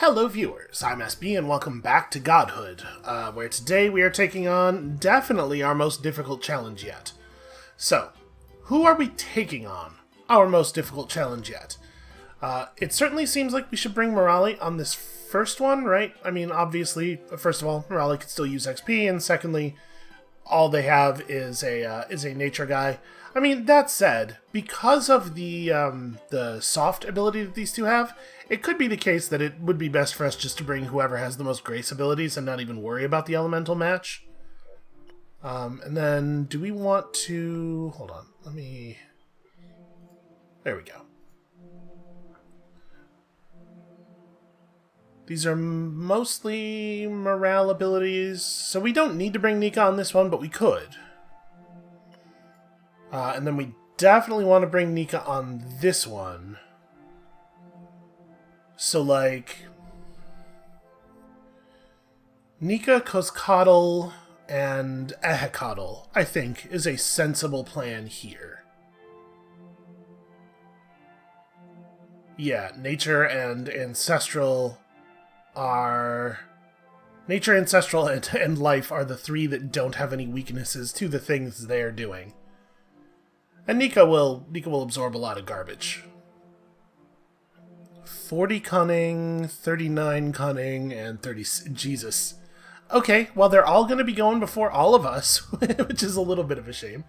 Hello viewers, I'm SB and welcome back to Godhood, where today we are taking on definitely our most difficult challenge yet. So, who are we taking on our most difficult challenge yet? It certainly seems like we should bring Morale on this first one, right? I mean, obviously, first of all, Morale can still use XP, and secondly, all they have is a nature guy. I mean, that said, because of the soft ability that these two have, it could be the case that it would be best for us just to bring whoever has the most grace abilities and not even worry about the elemental match. And then, do we want to... Hold on, there we go. These are mostly morale abilities, so we don't need to bring Nika on this one, but we could. And then we definitely want to bring Nika on this one. So, like, Nika, Kozkotl, and Ehekotl, I think, is a sensible plan here. Yeah, Nature and Ancestral and Life are the three that don't have any weaknesses to the things they're doing. And Nika will absorb a lot of garbage. 40 cunning, 39 cunning, and 30... Jesus. Okay, well, they're all going to be going before all of us, which is a little bit of a shame.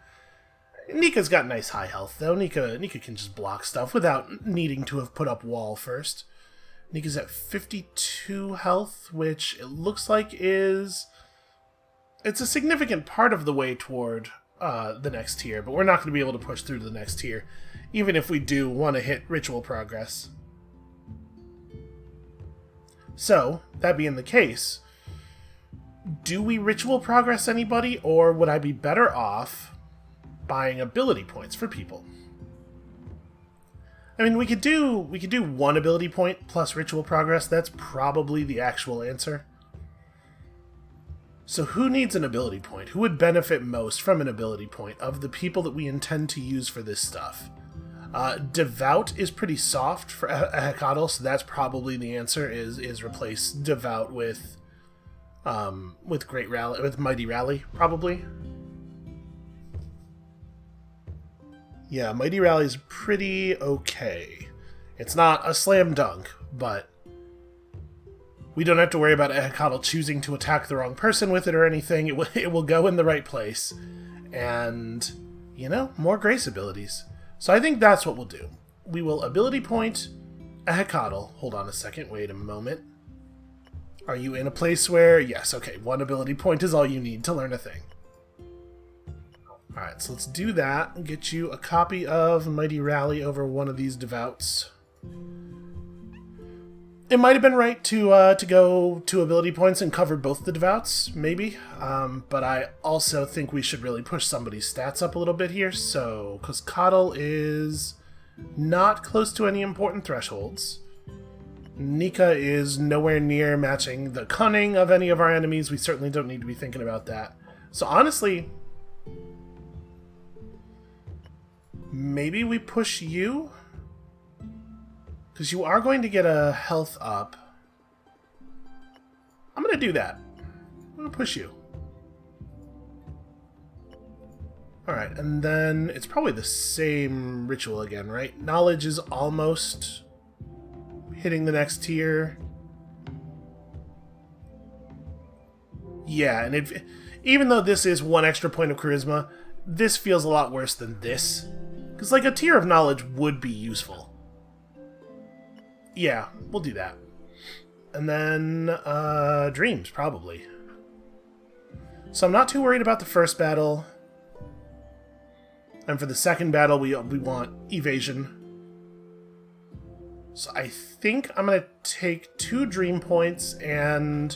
Nika's got nice high health, though. Nika can just block stuff without needing to have put up wall first. Nika's at 52 health, which it looks like it's a significant part of the way toward the next tier, but we're not going to be able to push through to the next tier, even if we do want to hit ritual progress. So, that being the case, do we ritual progress anybody, or would I be better off buying ability points for people? I mean, we could do one ability point plus ritual progress. That's probably the actual answer. So who needs an ability point? Who would benefit most from an ability point of the people that we intend to use for this stuff? Devout is pretty soft for Ehekotl, so that's probably the answer, is replace Devout with Great Rally, with Mighty Rally, probably. Yeah, Mighty Rally is pretty okay. It's not a slam dunk, but we don't have to worry about Ehekotl choosing to attack the wrong person with it or anything. It will go in the right place. And, more grace abilities. So I think that's what we'll do. We will ability point Ehekotl. Hold on a second, wait a moment. Are you in a place where... Yes, okay, one ability point is all you need to learn a thing. Alright, so let's do that and get you a copy of Mighty Rally over one of these Devouts. It might have been right to go to ability points and cover both the Devouts, maybe. But I also think we should really push somebody's stats up a little bit here. So, Kozkotl is not close to any important thresholds. Nika is nowhere near matching the cunning of any of our enemies. We certainly don't need to be thinking about that. So honestly, maybe we push you? Because you are going to get a health up. I'm going to do that. I'm going to push you. Alright, and then it's probably the same ritual again, right? Knowledge is almost hitting the next tier. Yeah, and even though this is one extra point of charisma, this feels a lot worse than this. Because, like, a tier of knowledge would be useful. Yeah, we'll do that. And then, dreams, probably. So I'm not too worried about the first battle. And for the second battle, we want evasion. So I think I'm going to take 2 dream points and...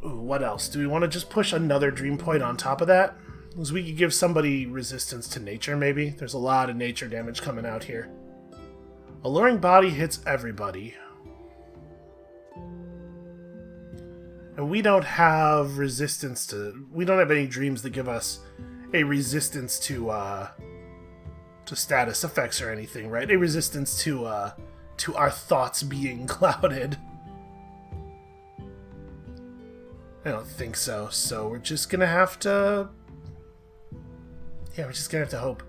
Ooh, what else? Do we want to just push another dream point on top of that? Because we could give somebody resistance to nature, maybe. There's a lot of nature damage coming out here. Alluring Body hits everybody. And we don't have resistance to... We don't have any dreams that give us a resistance to status effects or anything, right? A resistance to to our thoughts being clouded. I don't think so. So we're just gonna have to... Yeah, we're just gonna have to hope.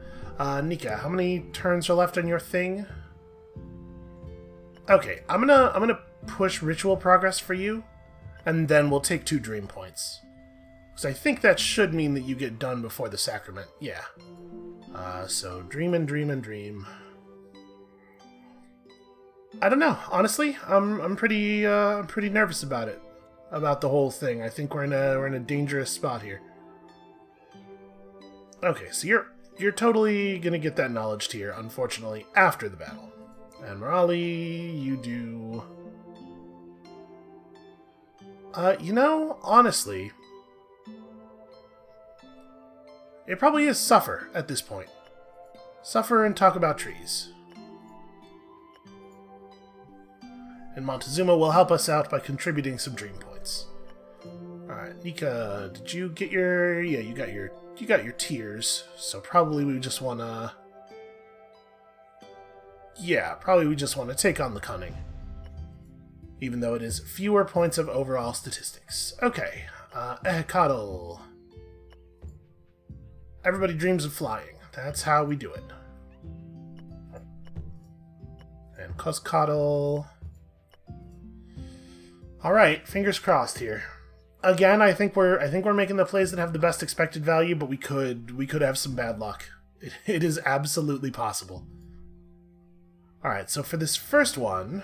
Nika, how many turns are left on your thing? Okay, I'm gonna push ritual progress for you, and then we'll take 2 dream points. Because I think that should mean that you get done before the sacrament. Yeah. So dream and dream and dream. I don't know. Honestly, I'm pretty nervous about it. About the whole thing. I think we're in a dangerous spot here. Okay, so you're totally gonna get that knowledge tier, unfortunately, after the battle. And Morali, you do... you know, honestly, it probably is Suffer at this point. Suffer and talk about trees. And Montezuma will help us out by contributing some dream points. Alright, Nika, did you get your... Yeah, you got your tiers, so probably we just wanna... Yeah, probably we just want to take on the cunning. Even though it is fewer points of overall statistics. Okay, Cuddle. Everybody dreams of flying. That's how we do it. And Cuddle. Alright, fingers crossed here. Again, I think we're making the plays that have the best expected value, but we could have some bad luck. It is absolutely possible. Alright, so for this first one,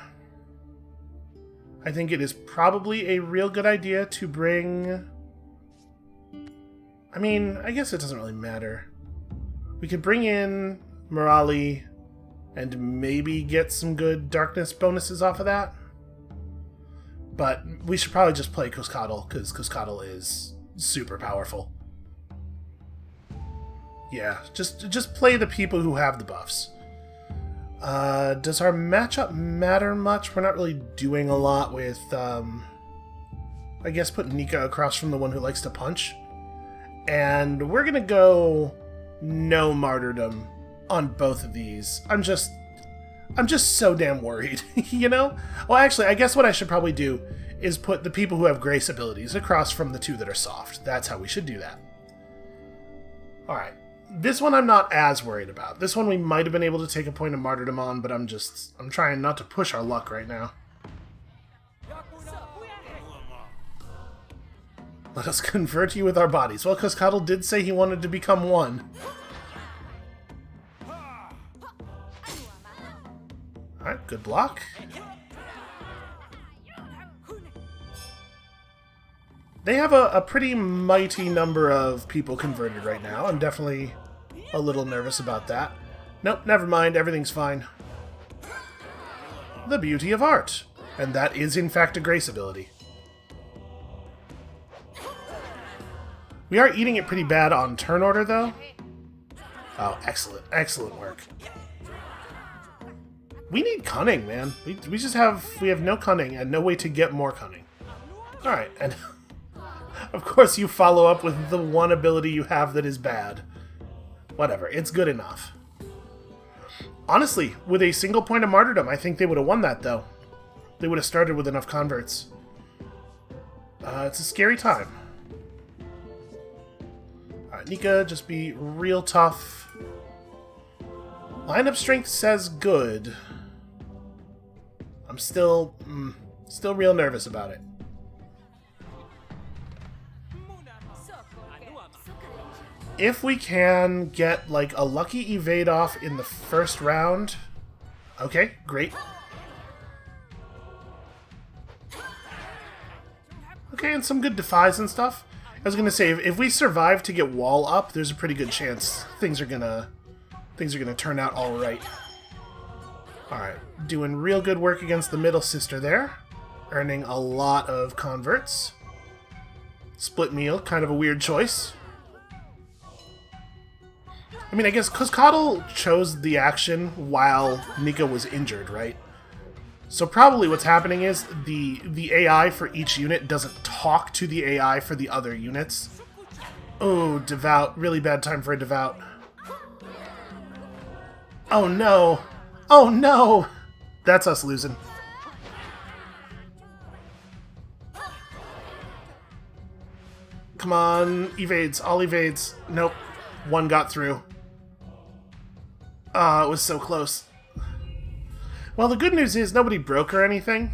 I think it is probably a real good idea to bring... I mean, I guess it doesn't really matter. We could bring in Morali and maybe get some good darkness bonuses off of that. But we should probably just play Cuscatl, because Cuscatl is super powerful. Yeah, just play the people who have the buffs. Does our matchup matter much? We're not really doing a lot with, I guess put Nika across from the one who likes to punch. And we're gonna go no martyrdom on both of these. I'm just so damn worried, you know? Well, actually, I guess what I should probably do is put the people who have grace abilities across from the 2 that are soft. That's how we should do that. Alright. This one I'm not as worried about. This one we might have been able to take a point of martyrdom on, but I'm trying not to push our luck right now. Let us convert you with our bodies. Well, Cuscatl did say he wanted to become one. Alright, good block. They have a pretty mighty number of people converted right now. I'm definitely a little nervous about that. Nope, never mind. Everything's fine. The beauty of art. And that is, in fact, a grace ability. We are eating it pretty bad on turn order, though. Oh, excellent. Excellent work. We need cunning, man. We have no cunning and no way to get more cunning. Alright, and... Of course you follow up with the one ability you have that is bad. Whatever, it's good enough. Honestly, with a single point of martyrdom, I think they would have won that, though. They would have started with enough converts. It's a scary time. Alright, Nika, just be real tough. Lineup strength says good. I'm still real nervous about it. If we can get, like, a lucky evade off in the first round... Okay, great. Okay, and some good defies and stuff. I was gonna say, if we survive to get wall up, there's a pretty good chance things are gonna turn out alright. Alright, doing real good work against the middle sister there. Earning a lot of converts. Split meal, kind of a weird choice. I mean, I guess Cuscatl chose the action while Nika was injured, right? So probably what's happening is the AI for each unit doesn't talk to the AI for the other units. Oh, Devout. Really bad time for a Devout. Oh no! Oh no! That's us losing. Come on, evades, all evades. Nope, one got through. Ah, it was so close. Well, the good news is nobody broke or anything.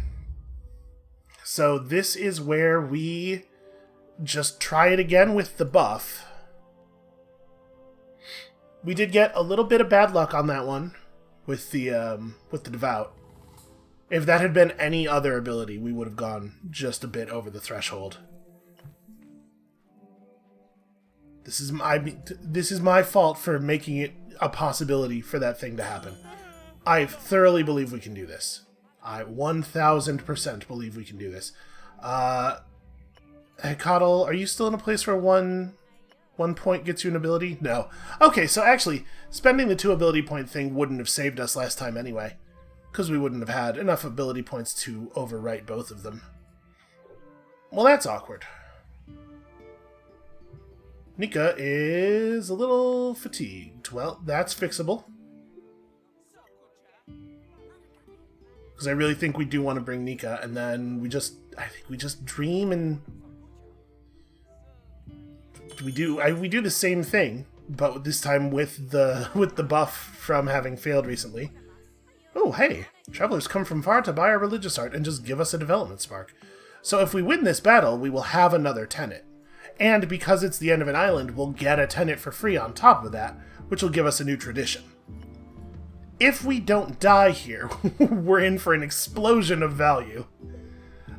So this is where we just try it again with the buff. We did get a little bit of bad luck on that one with the Devout. If that had been any other ability, we would have gone just a bit over the threshold. This is my fault for making it a possibility for that thing to happen. I thoroughly believe we can do this. I 1000% believe we can do this. Coddle, are you still in a place where one point gets you an ability? No. Okay, so actually, spending the 2 ability point thing wouldn't have saved us last time anyway, because we wouldn't have had enough ability points to overwrite both of them. Well, that's awkward. Nika is a little fatigued. Well, that's fixable. Because I really think we do want to bring Nika, and then I think we just dream and we do the same thing, but this time with the buff from having failed recently. Oh, hey, travelers come from far to buy our religious art and just give us a development spark. So if we win this battle, we will have another tenet. And because it's the end of an island, we'll get a tenet for free on top of that, which will give us a new tradition. If we don't die here, we're in for an explosion of value.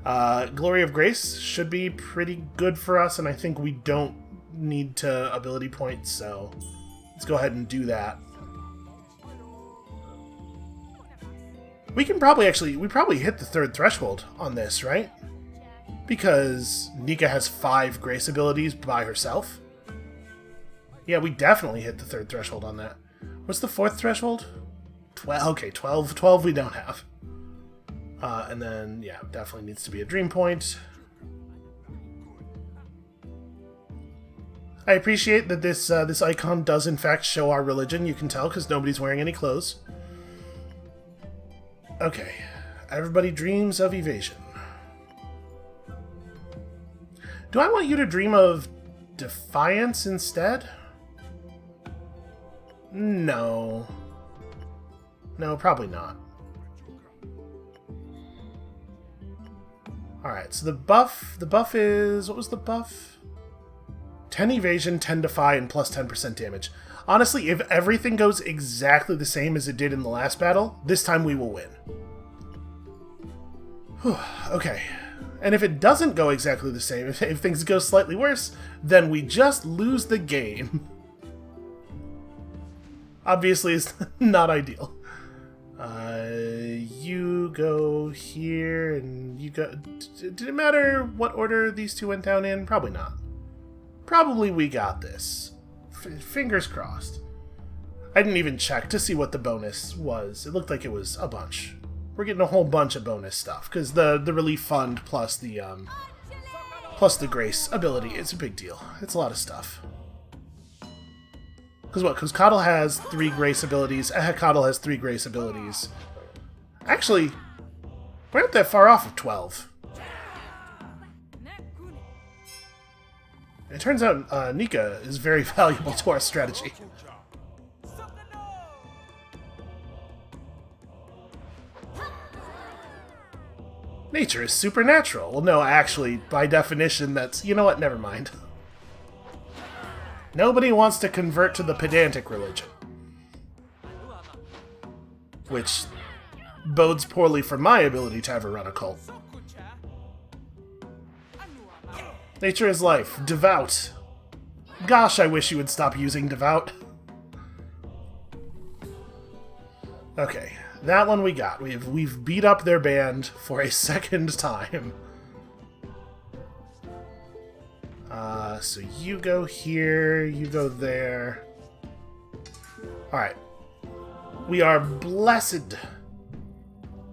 Glory of Grace should be pretty good for us, and I think we don't need to ability points, so let's go ahead and do that. We probably hit the 3rd threshold on this, right? Because Nika has 5 grace abilities by herself. Yeah, we definitely hit the 3rd threshold on that. What's the 4th threshold? 12. Okay, 12 we don't have. And then, yeah, definitely needs to be a dream point. I appreciate that this icon does in fact show our religion. You can tell because nobody's wearing any clothes. Okay, everybody dreams of evasion. Do I want you to dream of defiance instead? No. No, probably not. Alright, so the buff is... What was the buff? 10 evasion, 10 defy, and plus 10% damage. Honestly, if everything goes exactly the same as it did in the last battle, this time we will win. Whew, okay. And if it doesn't go exactly the same, if things go slightly worse, then we just lose the game. Obviously, it's not ideal. You go here, and you go... Did it matter what order these two went down in? Probably not. Probably we got this. Fingers crossed. I didn't even check to see what the bonus was. It looked like it was a bunch. We're getting a whole bunch of bonus stuff, because the relief fund plus the grace ability is a big deal. It's a lot of stuff. Because what? Because Coddle has 3 grace abilities. Coddle has 3 grace abilities. Actually, we're not that far off of 12. It turns out Nika is very valuable to our strategy. Nature is supernatural. Well, no, actually, by definition, that's... You know what? Never mind. Nobody wants to convert to the pedantic religion. Which bodes poorly for my ability to ever run a cult. Nature is life. Devout. Gosh, I wish you would stop using devout. Okay, that one we got. We've beat up their band for a second time. So you go here, you go there. Alright. We are blessed.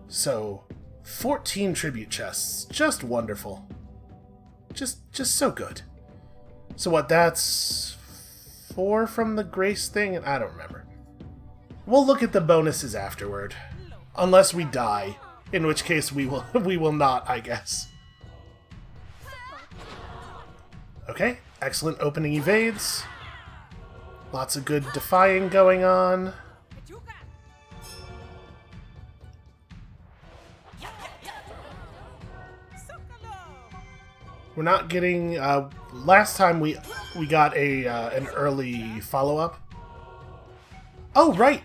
So, 14 tribute chests. Just wonderful. Just so good. So what, that's 4 from the grace thing? I don't remember. We'll look at the bonuses afterward. Unless we die, in which case we will we will not, I guess. Okay, excellent opening evades. Lots of good defying going on. We're not getting... last time we got an early follow-up. Oh, right!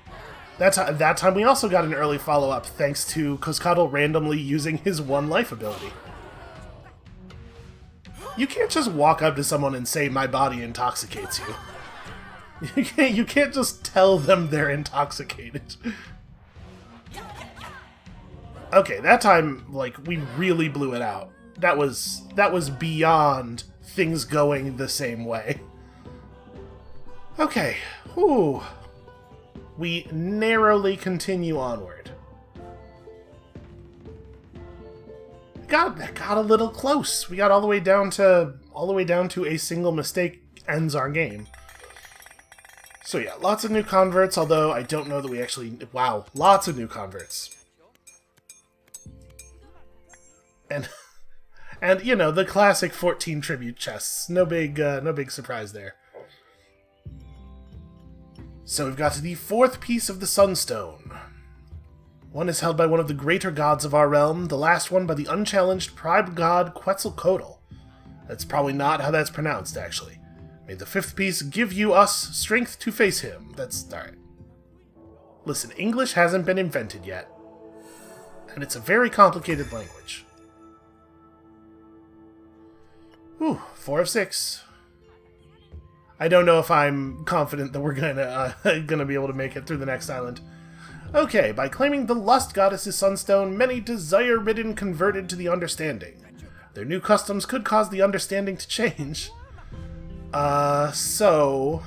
That time we also got an early follow-up, thanks to Coscatl randomly using his one life ability. You can't just walk up to someone and say, "My body intoxicates you." You can't just tell them they're intoxicated. Okay, that time, like, we really blew it out. That was beyond things going the same way. Okay, whew. We narrowly continue onward. Got a little close. We got all the way down to a single mistake ends our game. So yeah, lots of new converts, although I don't know that we actually... Wow, lots of new converts. And you know, the classic 14 tribute chests. No big surprise there. So we've got to the fourth piece of the Sunstone. One is held by one of the greater gods of our realm, the last one by the unchallenged prime god Quetzalcoatl. That's probably not how that's pronounced, actually. May the fifth piece give you us strength to face him. That's alright. Listen, English hasn't been invented yet. And it's a very complicated language. Whew, 4 of 6. I don't know if I'm confident that we're gonna be able to make it through the next island. Okay, by claiming the Lust Goddess's Sunstone, many desire-ridden converted to the Understanding. Their new customs could cause the Understanding to change. So...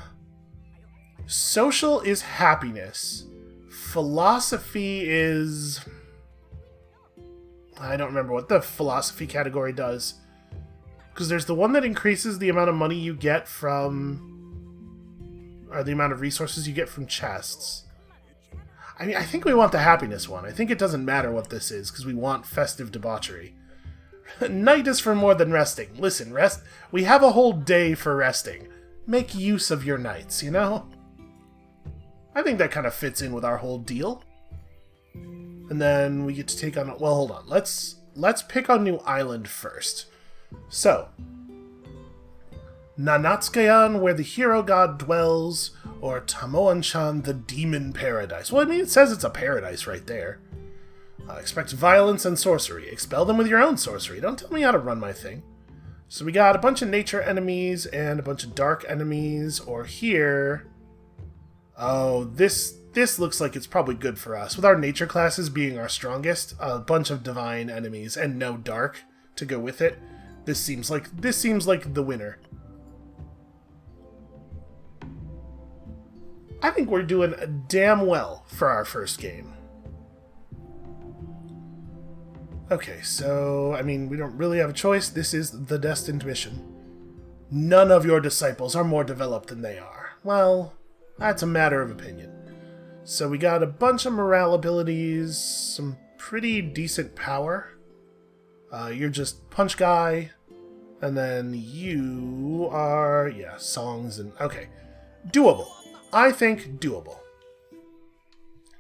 Social is happiness. Philosophy is... I don't remember what the philosophy category does. Because there's the one that increases the amount of money you get from... or the amount of resources you get from chests. I mean, I think we want the happiness one. I think it doesn't matter what this is, because we want festive debauchery. Night is for more than resting. Listen, rest. We have a whole day for resting. Make use of your nights, you know? I think that kind of fits in with our whole deal. And then we get to take on... Well, hold on. Let's pick a new island first. So, Nanatskayan, where the hero god dwells, or Tamoanchan, the demon paradise. Well, I mean, it says it's a paradise right there. Expect violence and sorcery. Expel them with your own sorcery. Don't tell me how to run my thing. So we got a bunch of nature enemies and a bunch of dark enemies, or here... Oh, this looks like it's probably good for us. With our nature classes being our strongest, a bunch of divine enemies and no dark to go with it. This seems like the winner. I think we're doing damn well for our first game. Okay, so, I mean, we don't really have a choice. This is the destined mission. None of your disciples are more developed than they are. Well, that's a matter of opinion. So we got a bunch of morale abilities, some pretty decent power. You're just punch guy, and then you are, yeah, songs and, okay. Doable. I think doable.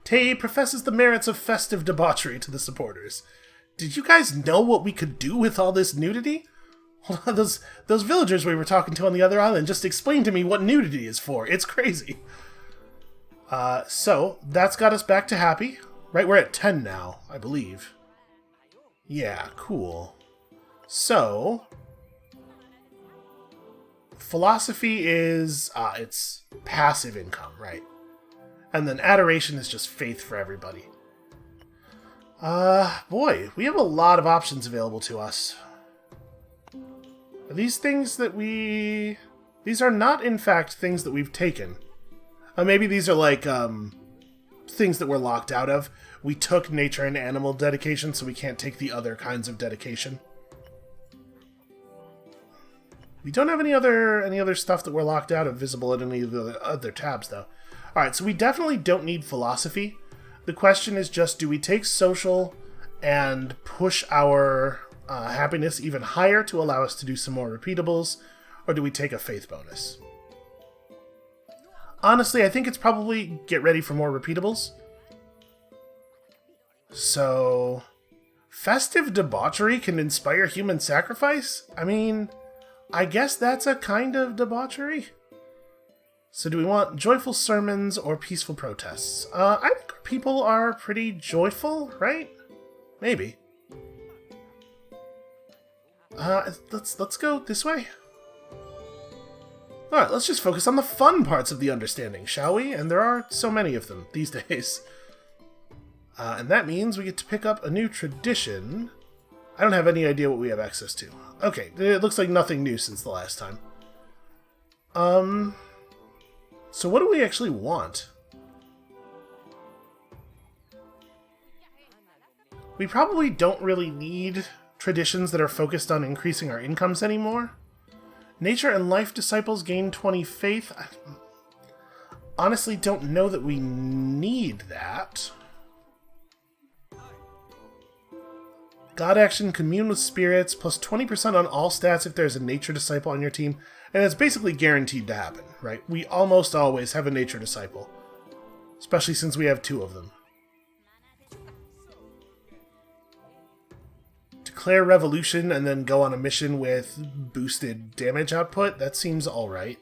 Tay professes the merits of festive debauchery to the supporters. Did you guys know what we could do with all this nudity? Those villagers we were talking to on the other island just explained to me what nudity is for. It's crazy. So, that's got us back to happy. Right, we're at 10 now, I believe. Yeah, cool. So, philosophy is, it's passive income, right? And then adoration is just faith for everybody. Boy, we have a lot of options available to us. Are these things that we... These are not, in fact, things that we've taken. Maybe these are like, things that we're locked out of. We took nature and animal dedication, so we can't take the other kinds of dedication. We don't have any other stuff that we're locked out of visible at any of the other tabs, though. Alright, so we definitely don't need philosophy. The question is just, do we take social and push our happiness even higher to allow us to do some more repeatables, or do we take a faith bonus? Honestly, I think it's probably get ready for more repeatables. So, festive debauchery can inspire human sacrifice? I mean, I guess that's a kind of debauchery. So do we want joyful sermons or peaceful protests? I think people are pretty joyful, right? Maybe. Let's go this way. Alright, let's just focus on the fun parts of the understanding, shall we? And there are so many of them these days. And that means we get to pick up a new tradition. I don't have any idea what we have access to. Okay, it looks like nothing new since the last time. So what do we actually want? We probably don't really need traditions that are focused on increasing our incomes anymore. Nature and Life Disciples gain 20 faith. I honestly don't know that we need that. God Action, Commune with Spirits, plus 20% on all stats if there's a Nature Disciple on your team. And it's basically guaranteed to happen, right? We almost always have a Nature Disciple. Especially since we have 2 of them. Declare Revolution and then go on a mission with boosted damage output. That seems alright.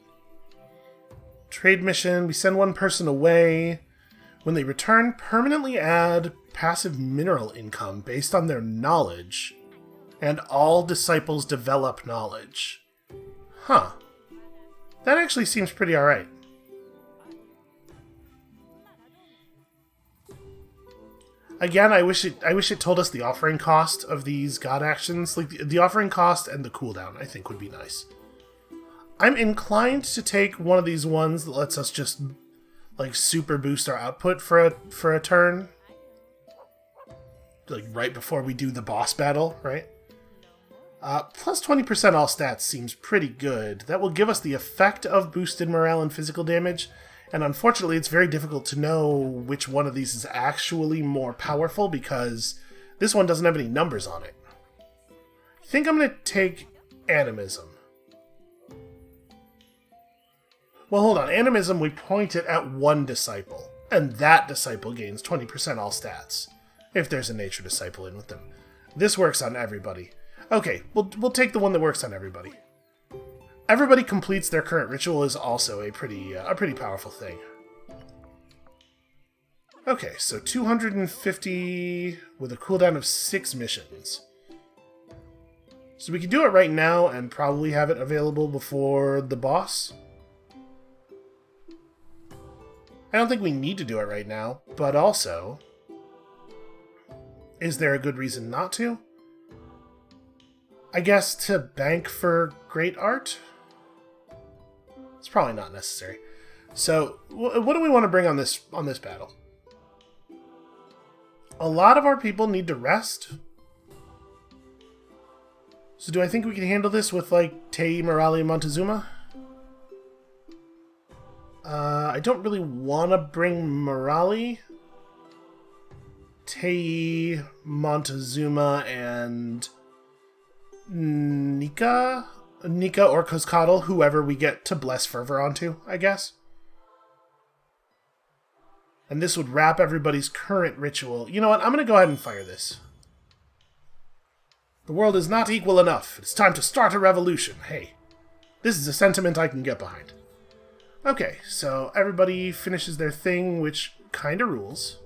Trade mission. We send one person away. When they return, permanently add passive mineral income based on their knowledge. And all disciples develop knowledge. Huh. That actually seems pretty alright. Again, I wish it told us the offering cost of these god actions. Like the offering cost and the cooldown, I think would be nice. I'm inclined to take one of these ones that lets us just like super boost our output for a turn. Like right before we do the boss battle, right? Plus 20% all stats seems pretty good. That will give us the effect of boosted morale and physical damage. And unfortunately, it's very difficult to know which one of these is actually more powerful because this one doesn't have any numbers on it. I think I'm going to take Animism. Well, hold on. Animism, we point it at one disciple. And that disciple gains 20% all stats. If there's a nature disciple in with them. This works on everybody. Okay, we'll take the one that works on everybody. Everybody completes their current ritual is also a pretty powerful thing. Okay, so 250 with a cooldown of 6 missions. So we can do it right now and probably have it available before the boss. I don't think we need to do it right now, but also, is there a good reason not to? I guess to bank for great art? It's probably not necessary. So, what do we want to bring on this battle? A lot of our people need to rest. So do I think we can handle this with, like, Tei, Morali, and Montezuma? I don't really want to bring Morali. Tei, Montezuma, and Nika or Coscatl, whoever we get to bless fervor onto, I guess. And this would wrap everybody's current ritual. You know what? I'm going to go ahead and fire this. The world is not equal enough. It's time to start a revolution. Hey, this is a sentiment I can get behind. Okay, so everybody finishes their thing, which kind of rules.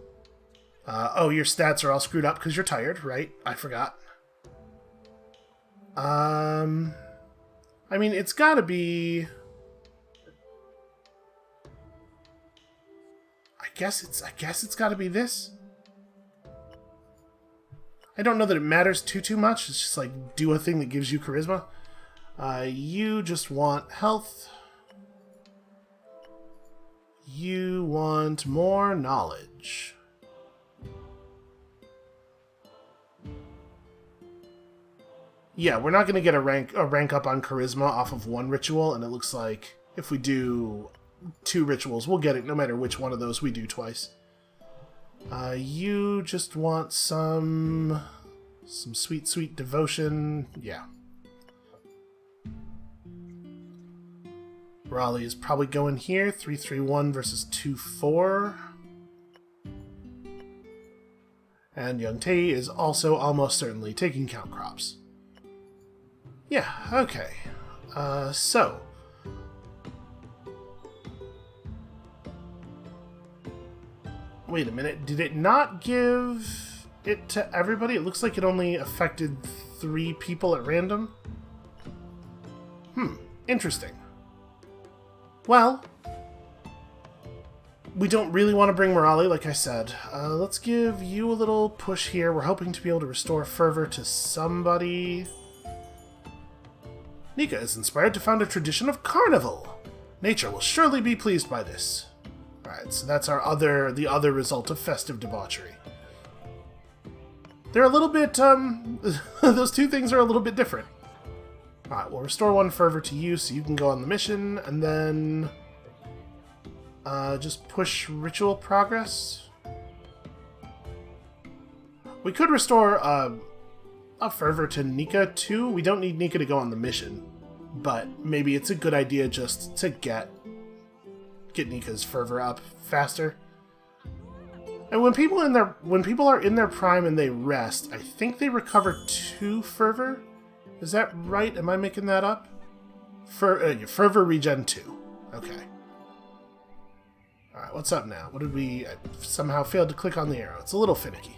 Oh, your stats are all screwed up because you're tired, right? I forgot. I mean, it's gotta be... I guess it's gotta be this. I don't know that it matters too much. It's just like, do a thing that gives you charisma. You just want health. You want more knowledge. Yeah, we're not going to get a rank up on charisma off of one ritual, and it looks like if we do 2 rituals, we'll get it no matter which one of those we do twice. You just want some sweet, sweet devotion. Yeah. Raleigh is probably going here. 3-3-1 versus 2-4. And Young Tae is also almost certainly taking count crops. Yeah, okay. So. Wait a minute, did it not give it to everybody? It looks like it only affected 3 people at random. Interesting. Well, we don't really want to bring Morale, like I said. Let's give you a little push here. We're hoping to be able to restore fervor to somebody. Nika is inspired to found a tradition of carnival. Nature will surely be pleased by this. Alright, so that's the other result of festive debauchery. They're a little bit, those two things are a little bit different. Alright, we'll restore 1 fervor to you so you can go on the mission, and then just push ritual progress. We could restore a fervor to Nika too. We don't need Nika to go on the mission, but maybe it's a good idea just to get Nika's fervor up faster. And when people are in their prime and they rest, I think they recover 2 fervor. Is that right? Am I making that up? Fervor regen 2. Okay. Alright, what's up now? What did we... I somehow failed to click on the arrow. It's a little finicky.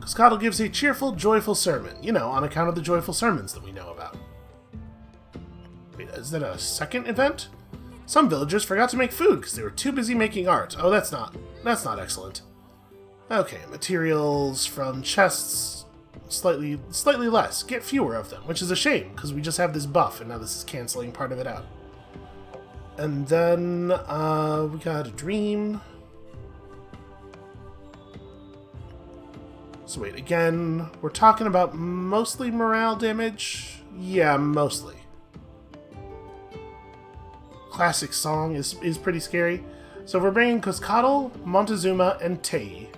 Coscatl gives a cheerful, joyful sermon. You know, on account of the joyful sermons that we know about. Wait, is that a second event? Some villagers forgot to make food because they were too busy making art. Oh, that's not excellent. Okay, materials from chests... Slightly less. Get fewer of them, which is a shame, because we just have this buff, and now this is canceling part of it out. And then, we got a dream. So wait, again, we're talking about mostly morale damage? Yeah, mostly. Classic song is pretty scary. So we're bringing Coscatl, Montezuma, and Tei.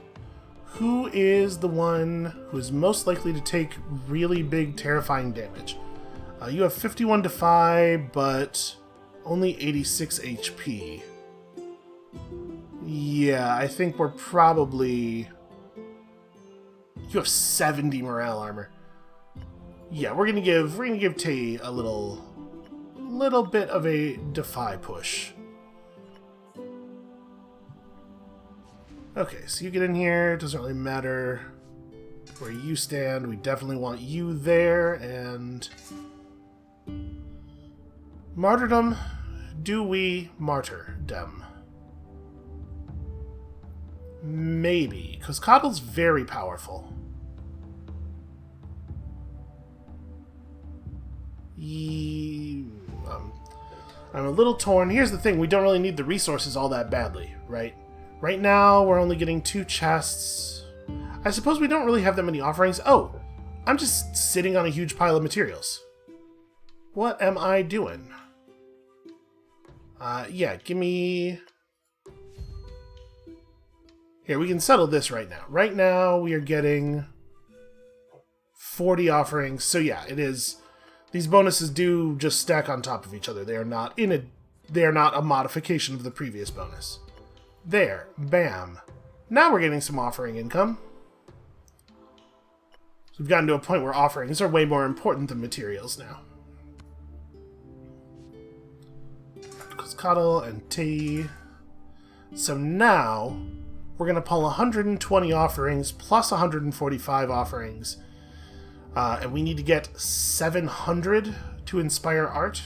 Who is the one who is most likely to take really big, terrifying damage? You have 51 defy, but only 86 HP. Yeah, I think we're probably... You have 70 morale armor. Yeah, we're gonna give Tae a little bit of a defy push. Okay, so you get in here, it doesn't really matter where you stand, we definitely want you there, and... Martyrdom, do we martyrdom? Maybe, because Coddle's very powerful. I'm a little torn. Here's the thing, we don't really need the resources all that badly, right? Right now, we're only getting 2 chests. I suppose we don't really have that many offerings. Oh, I'm just sitting on a huge pile of materials. What am I doing? Yeah, give me... Here, we can settle this right now. Right now, we are getting 40 offerings. So yeah, it is... These bonuses do just stack on top of each other. They are not a modification of the previous bonus. There. Bam. Now we're getting some offering income. So we've gotten to a point where offerings are way more important than materials now. Coscatl and Tae. So now, we're going to pull 120 offerings plus 145 offerings. And we need to get 700 to inspire art.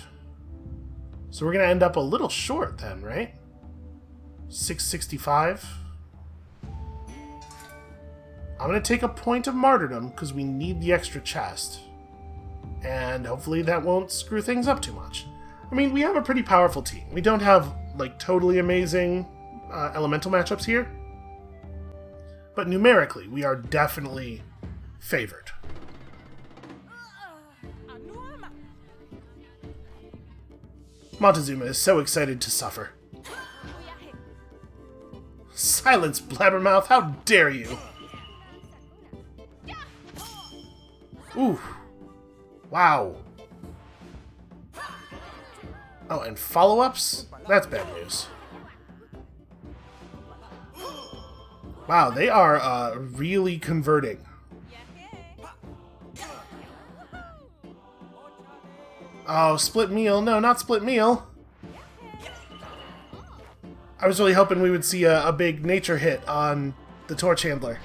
So we're going to end up a little short then, right? 665. I'm going to take a point of martyrdom because we need the extra chest. And hopefully that won't screw things up too much. I mean, we have a pretty powerful team. We don't have, like, totally amazing elemental matchups here. But numerically, we are definitely favored. Montezuma is so excited to suffer. Silence, blabbermouth! How dare you! Ooh. Wow. Oh, and follow-ups? That's bad news. Wow, they are really converting. Oh, split meal. No, not split meal. I was really hoping we would see a big nature hit on the Torch Handler.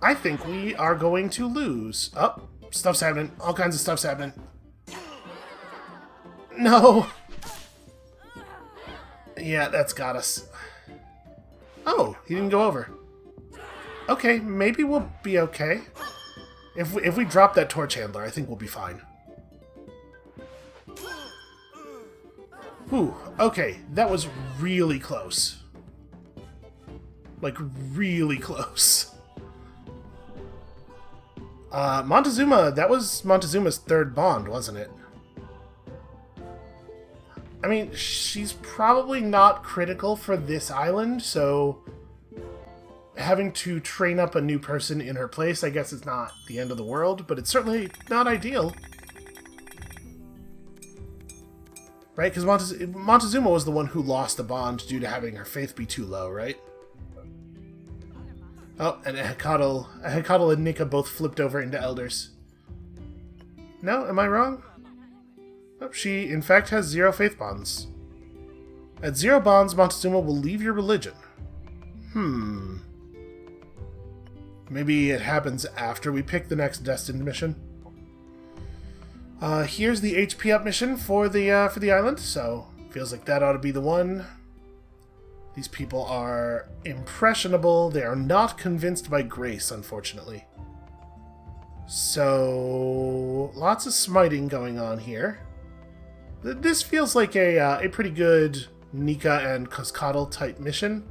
I think we are going to lose. Oh, stuff's happening. All kinds of stuff's happening. No! Yeah, that's got us. Oh, he didn't go over. Okay, maybe we'll be okay. If we drop that Torch Handler, I think we'll be fine. Whew, okay, that was really close. Like, really close. Montezuma, that was Montezuma's third bond, wasn't it? I mean, she's probably not critical for this island, so having to train up a new person in her place, I guess it's not the end of the world, but it's certainly not ideal. Right? Because Montezuma was the one who lost the bond due to having her faith be too low, right? Oh, and Hecatl and Nika both flipped over into elders. No? Am I wrong? Oh, she, in fact, has 0 faith bonds. At 0 bonds, Montezuma will leave your religion. Maybe it happens after we pick the next destined mission. Here's the HP up mission for the island, so feels like that ought to be the one. These people are impressionable. They are not convinced by grace, unfortunately. So, lots of smiting going on here. This feels like a pretty good Nika and Coscatl type mission.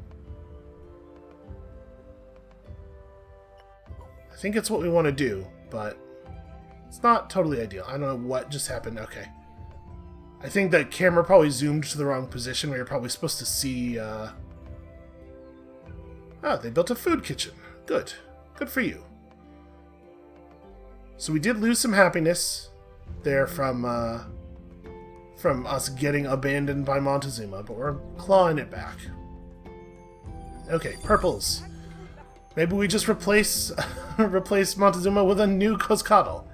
I think it's what we want to do, but it's not totally ideal. I don't know what just happened. Okay. I think that camera probably zoomed to the wrong position where you're probably supposed to see... Oh, they built a food kitchen. Good. Good for you. So we did lose some happiness there from us getting abandoned by Montezuma, but we're clawing it back. Okay, purples. Maybe we just replace Montezuma with a new Coscatl.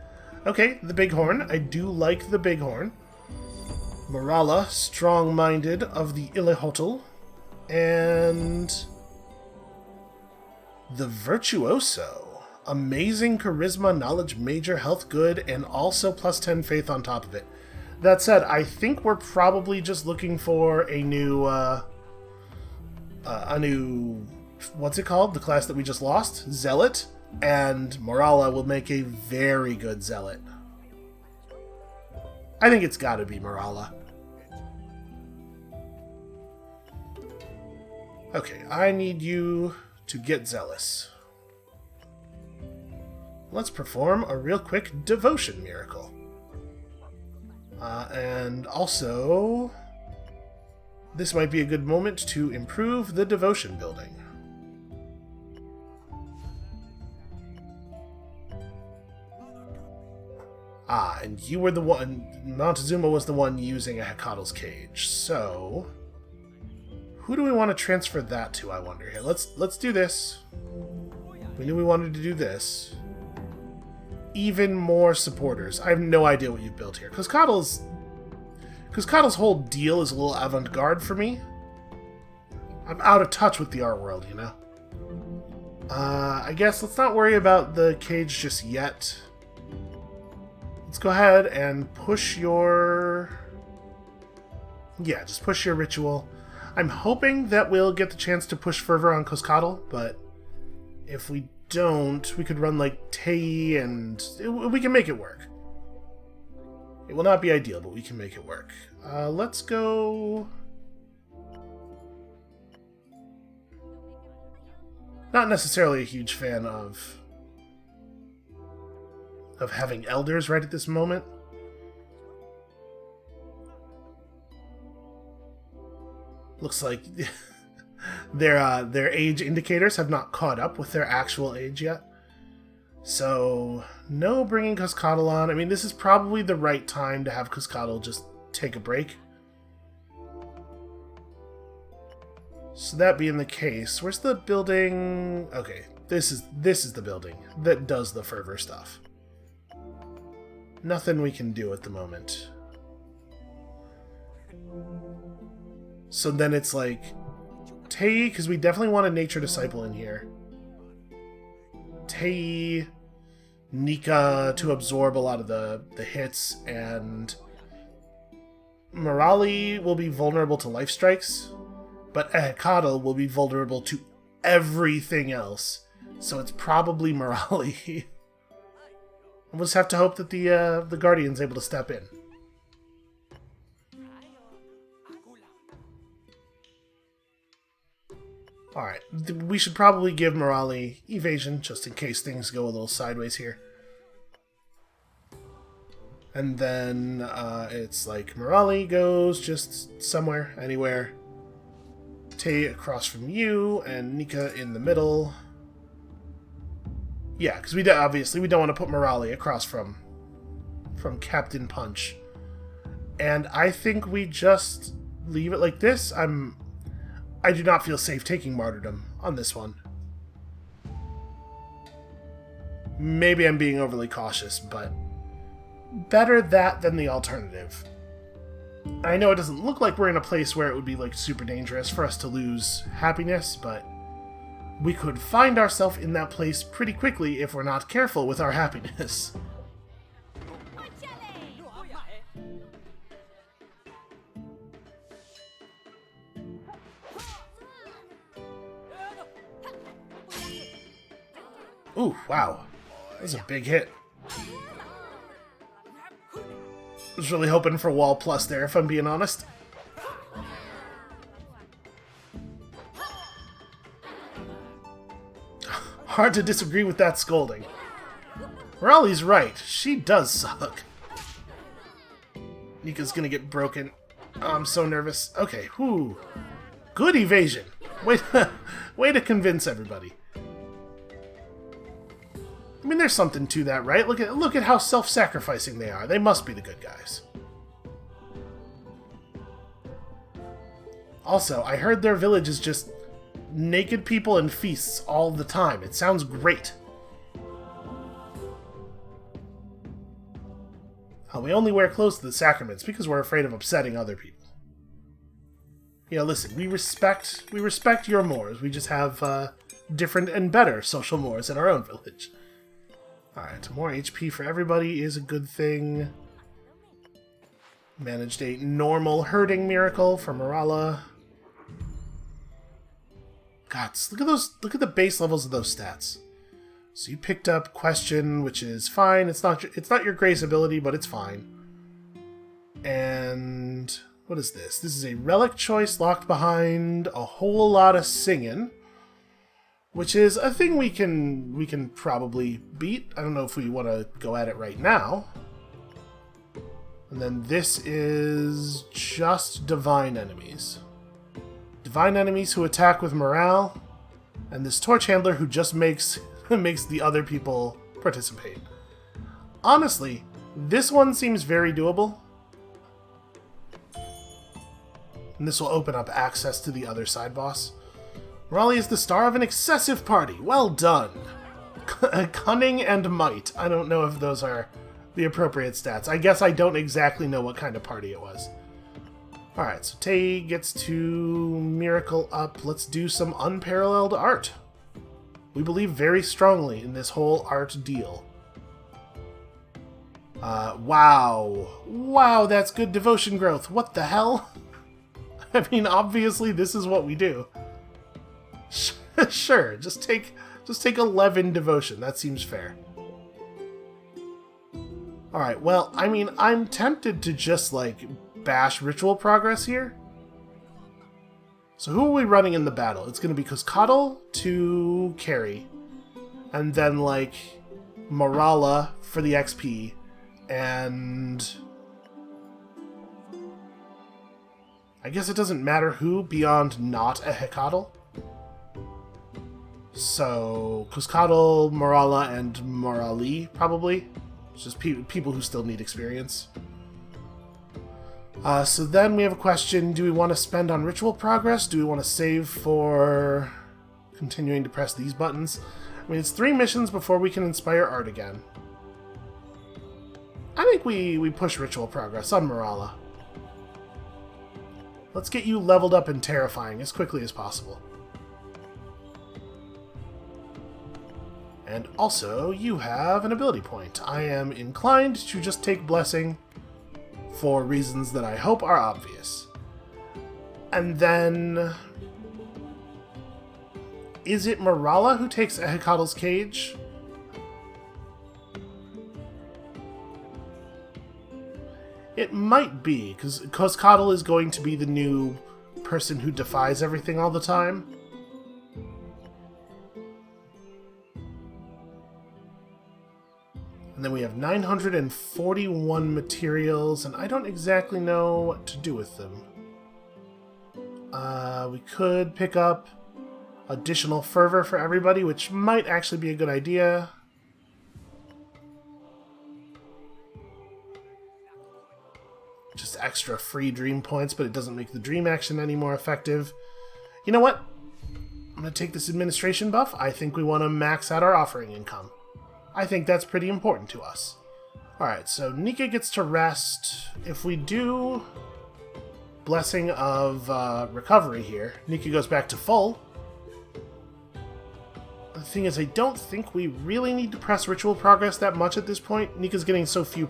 Okay, the Bighorn. I do like the Bighorn. Morala, strong-minded of the Ilehotl. And the Virtuoso. Amazing charisma, knowledge, major, health good, and also plus 10 faith on top of it. That said, I think we're probably just looking for a new, what's it called? The class that we just lost? Zealot. And Morala will make a very good Zealot. I think it's gotta be Morala. Okay, I need you to get zealous. Let's perform a real quick devotion miracle. And also, this might be a good moment to improve the devotion building. Ah, and you were the one... Montezuma was the one using a Hecatl's cage, so... Who do we want to transfer that to, I wonder? Here, let's do this. We knew we wanted to do this. Even more supporters. I have no idea what you've built here. Coscatl's whole deal is a little avant-garde for me. I'm out of touch with the art world, you know? I guess let's not worry about the cage just yet. Let's go ahead and push your... Yeah, just push your ritual. I'm hoping that we'll get the chance to push Fervor on Coscatl, but if we don't, we could run like Tei and... we can make it work. It will not be ideal, but we can make it work. Let's go... Not necessarily a huge fan of having elders right at this moment. Looks like their age indicators have not caught up with their actual age yet. So, no bringing Cuscatle on. I mean, this is probably the right time to have Cuscatle just take a break. So that being the case, where's the building? Okay, this is the building that does the fervor stuff. Nothing we can do at the moment. So then it's like, Tei, because we definitely want a nature disciple in here. Tei, Nika to absorb a lot of the hits, and Morali will be vulnerable to life strikes, but Ehekado will be vulnerable to everything else. So it's probably Morali. We'll just have to hope that the Guardian's able to step in. Alright, we should probably give Morali evasion, just in case things go a little sideways here. And then it's like Morali goes just somewhere, anywhere. Tei across from you, and Nika in the middle. Yeah, because obviously we don't want to put Morali across from Captain Punch. And I think we just leave it like this. I do not feel safe taking martyrdom on this one. Maybe I'm being overly cautious, but better that than the alternative. I know it doesn't look like we're in a place where it would be like super dangerous for us to lose happiness, but we could find ourselves in that place pretty quickly if we're not careful with our happiness. Ooh, wow. That was a big hit. I was really hoping for wall plus there, if I'm being honest. Hard to disagree with that scolding. Morali's right. She does suck. Nika's gonna get broken. Oh, I'm so nervous. Okay, whoo. Good evasion. Way to convince everybody. I mean, there's something to that, right? Look at how self-sacrificing they are. They must be the good guys. Also, I heard their village is just naked people and feasts all the time. It sounds great. Oh, we only wear clothes to the sacraments because we're afraid of upsetting other people. You know, listen, we respect your mores. We just have different and better social mores in our own village. Alright, more HP for everybody is a good thing. Managed a normal herding miracle for Morala. God, look at the base levels of those stats. So you picked up Question, which is fine. It's not your Grace ability, but it's fine. And what is this? This is a relic choice locked behind a whole lot of singing, which is a thing we can probably beat. I don't know if we want to go at it right now. And then this is just divine enemies. Divine enemies who attack with morale, and this torch handler who just makes the other people participate. Honestly, this one seems very doable. And this will open up access to the other side boss. Raleigh is the star of an excessive party. Well done. Cunning and might. I don't know if those are the appropriate stats. I guess I don't exactly know what kind of party it was. Alright, so Tei gets to miracle up. Let's do some unparalleled art. We believe very strongly in this whole art deal. Wow. Wow, that's good devotion growth. What the hell? I mean, obviously this is what we do. Sure, just take 11 devotion. That seems fair. Alright, well, I mean, I'm tempted to just, like, bash ritual progress here. So who are we running in the battle? It's going to be Cuscatle to carry. And then, like, Morala for the XP. And I guess it doesn't matter who beyond not a Hecatl. So, Cuscatl, Morala, and Morali, probably. It's just people who still need experience. So then we have a question. Do we want to spend on ritual progress? Do we want to save for continuing to press these buttons? I mean, it's 3 missions before we can inspire art again. I think we push ritual progress on Morala. Let's get you leveled up and terrifying as quickly as possible. And also, you have an ability point. I am inclined to just take Blessing for reasons that I hope are obvious. And then... is it Morala who takes Ehekatl's cage? It might be, because Cuscatl is going to be the new person who defies everything all the time. And then we have 941 materials, and I don't exactly know what to do with them. We could pick up additional fervor for everybody, which might actually be a good idea. Just extra free dream points, but it doesn't make the dream action any more effective. You know what? I'm going to take this administration buff. I think we want to max out our offering income. I think that's pretty important to us. Alright, so Nika gets to rest. If we do Blessing of Recovery here, Nika goes back to full. The thing is, I don't think we really need to press Ritual Progress that much at this point. Nika's getting so few...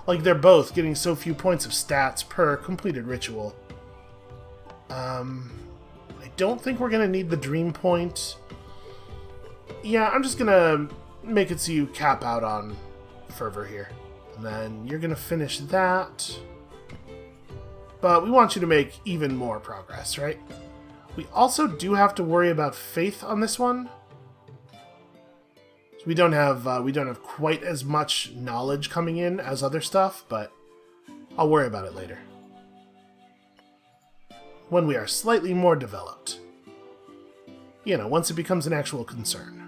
like, they're both getting so few points of stats per completed ritual. I don't think we're going to need the Dream Point. Yeah, I'm just going to make it so you cap out on Fervor here. And then you're going to finish that. But we want you to make even more progress, right? We also do have to worry about Faith on this one. So we don't have quite as much knowledge coming in as other stuff, but I'll worry about it later. When we are slightly more developed. You know, once it becomes an actual concern.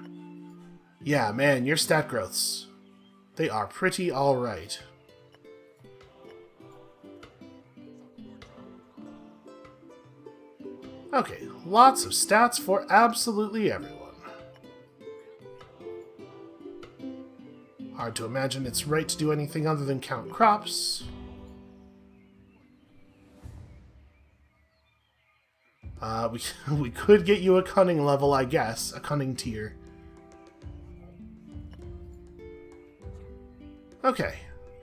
Yeah, man, your stat growths. They are pretty alright. Okay, lots of stats for absolutely everyone. Hard to imagine it's right to do anything other than count crops. We could get you a cunning level, I guess. A cunning tier. Okay.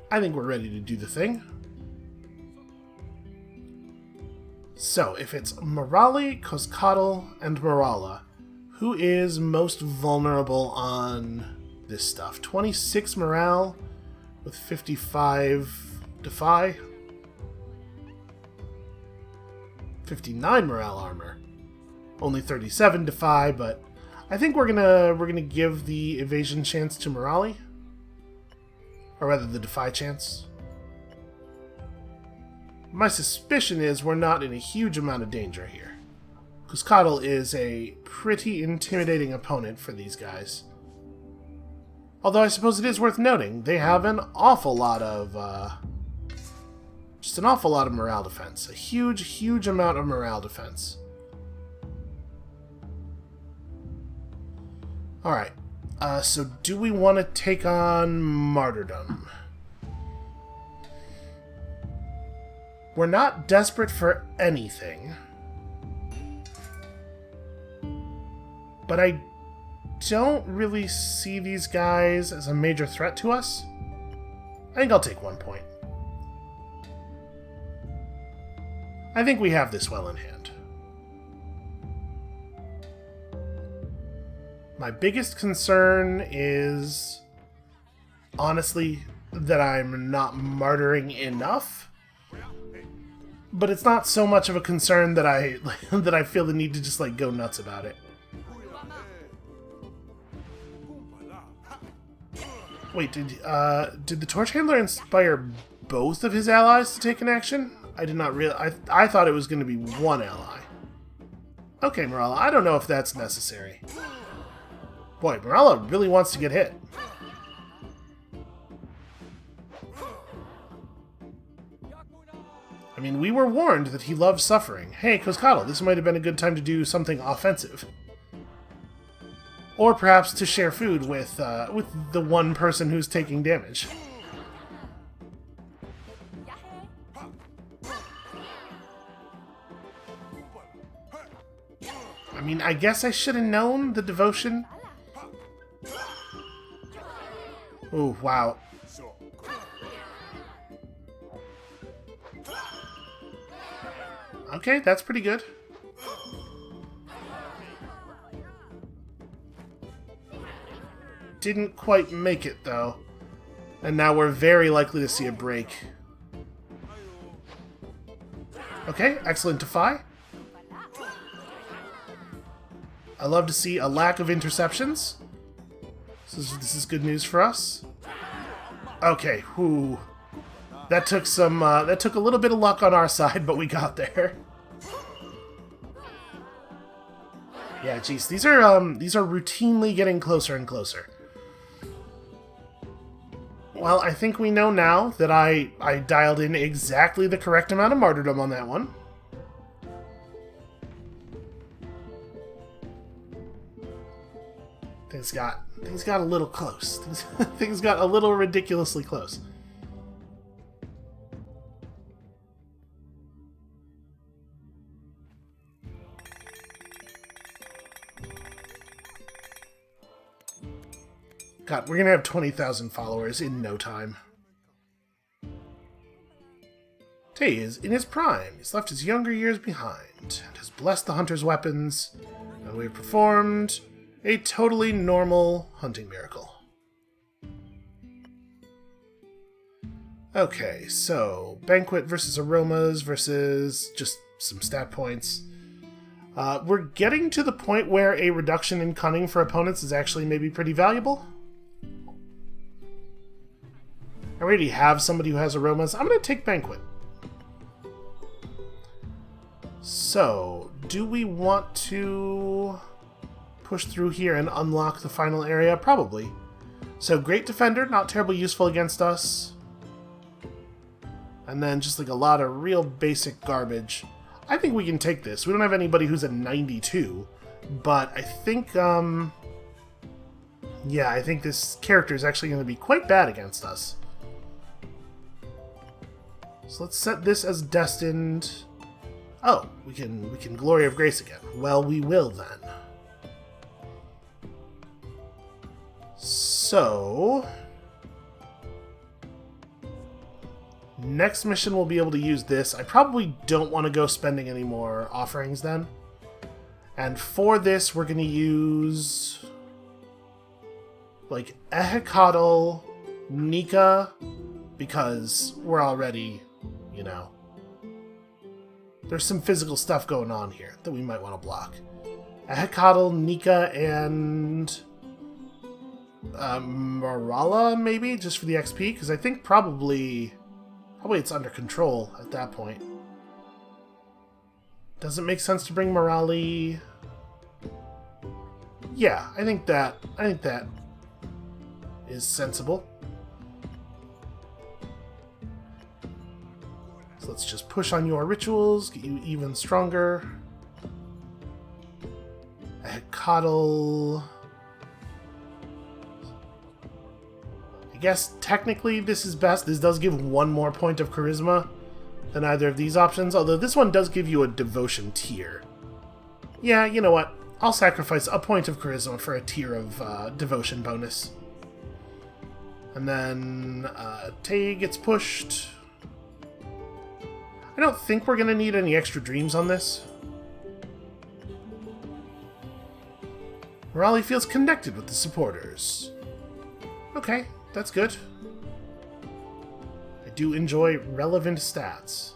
I think we're ready to do the thing. So, if it's Morali, Cuscatl, and Morala, who is most vulnerable on this stuff? 26 morale with 55 defy. 59 morale armor. Only 37 defy, but I think we're gonna give the evasion chance to Morali. Or rather the defy chance. My suspicion is we're not in a huge amount of danger here. Cuscatl is a pretty intimidating opponent for these guys. Although I suppose it is worth noting, they have an awful lot of, just an awful lot of morale defense. A huge, huge amount of morale defense. Alright, so do we want to take on Martyrdom? We're not desperate for anything. But I don't really see these guys as a major threat to us. I think I'll take 1 point. I think we have this well in hand. My biggest concern is, honestly, that I'm not martyring enough. But it's not so much of a concern that I feel the need to just like go nuts about it. Wait, did the Torch Handler inspire both of his allies to take an action? I did not realize. I thought it was going to be one ally. Okay, Morala, I don't know if that's necessary. Boy, Morella really wants to get hit. I mean, we were warned that he loves suffering. Hey, Coscatl, this might have been a good time to do something offensive. Or perhaps to share food with the one person who's taking damage. I mean, I guess I should have known the devotion. Oh, wow. Okay, that's pretty good. Didn't quite make it, though. And now we're very likely to see a break. Okay, excellent Defy. I love to see a lack of interceptions. This is good news for us. Okay, whew. That took a little bit of luck on our side, but we got there. Yeah, geez, these are routinely getting closer and closer. Well, I think we know now that I dialed in exactly the correct amount of martyrdom on that one. Things got a little close. Things got a little ridiculously close. God, we're gonna have 20,000 followers in no time. Tay is in his prime. He's left his younger years behind and has blessed the hunter's weapons, and we've performed a totally normal hunting miracle. Okay, so Banquet versus Aromas versus just some stat points. We're getting to the point where a reduction in cunning for opponents is actually maybe pretty valuable. I already have somebody who has Aromas. I'm going to take Banquet. So, do we want to push through here and unlock the final area? Probably. So, Great Defender, not terribly useful against us. And then just like a lot of real basic garbage. I think we can take this. We don't have anybody who's a 92, but I think, yeah, I think this character is actually going to be quite bad against us. So let's set this as destined. Oh, we can Glory of Grace again. Well, we will then. So next mission we'll be able to use this. I probably don't want to go spending any more offerings then. And for this we're going to use like Ehekatl, Nika, because we're already, you know, there's some physical stuff going on here that we might want to block. Ehekatl, Nika, and Morella, maybe, just for the XP, because I think probably it's under control at that point. Does it make sense to bring Morale? Yeah, I think that is sensible. So let's just push on your rituals, get you even stronger. Coddle. I guess technically this is best. This does give one more point of charisma than either of these options, although this one does give you a devotion tier. Yeah, you know what? I'll sacrifice a point of charisma for a tier of devotion bonus. And then Tay gets pushed. I don't think we're going to need any extra dreams on this. Morale feels connected with the supporters. Okay, that's good. I do enjoy relevant stats.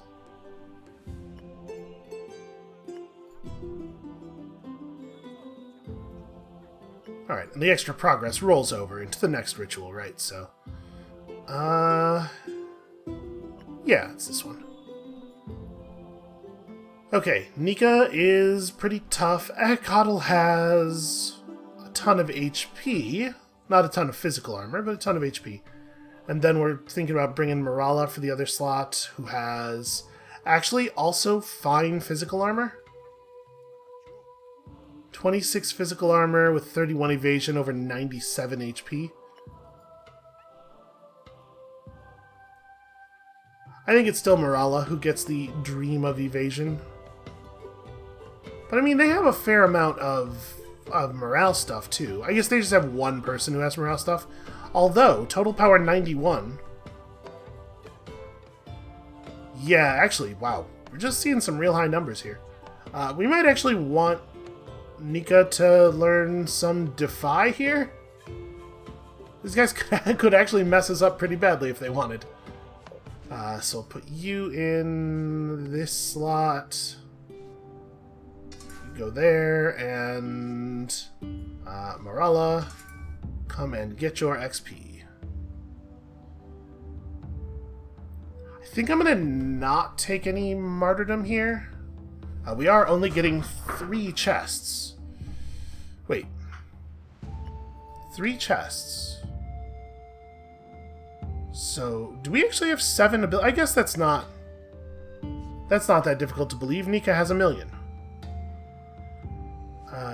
Alright, and the extra progress rolls over into the next ritual, right? So, yeah, it's this one. Okay, Nika is pretty tough. Ehekatl has a ton of HP. Not a ton of physical armor, but a ton of HP. And then we're thinking about bringing Morala for the other slot, who has actually also fine physical armor. 26 physical armor with 31 evasion over 97 HP. I think it's still Morala who gets the dream of evasion. But I mean, they have a fair amount of morale stuff too. I guess they just have one person who has morale stuff. Although, total power 91. Yeah, actually, wow. We're just seeing some real high numbers here. We might actually want Nika to learn some Defy here. These guys could actually mess us up pretty badly if they wanted. So I'll put you in this slot. You go there, and Morala, come and get your XP. I think I'm gonna not take any martyrdom here. We are only getting 3 chests. Wait. 3 chests. So, do we actually have 7 abilities? I guess that's not that difficult to believe. Nika has 1,000,000.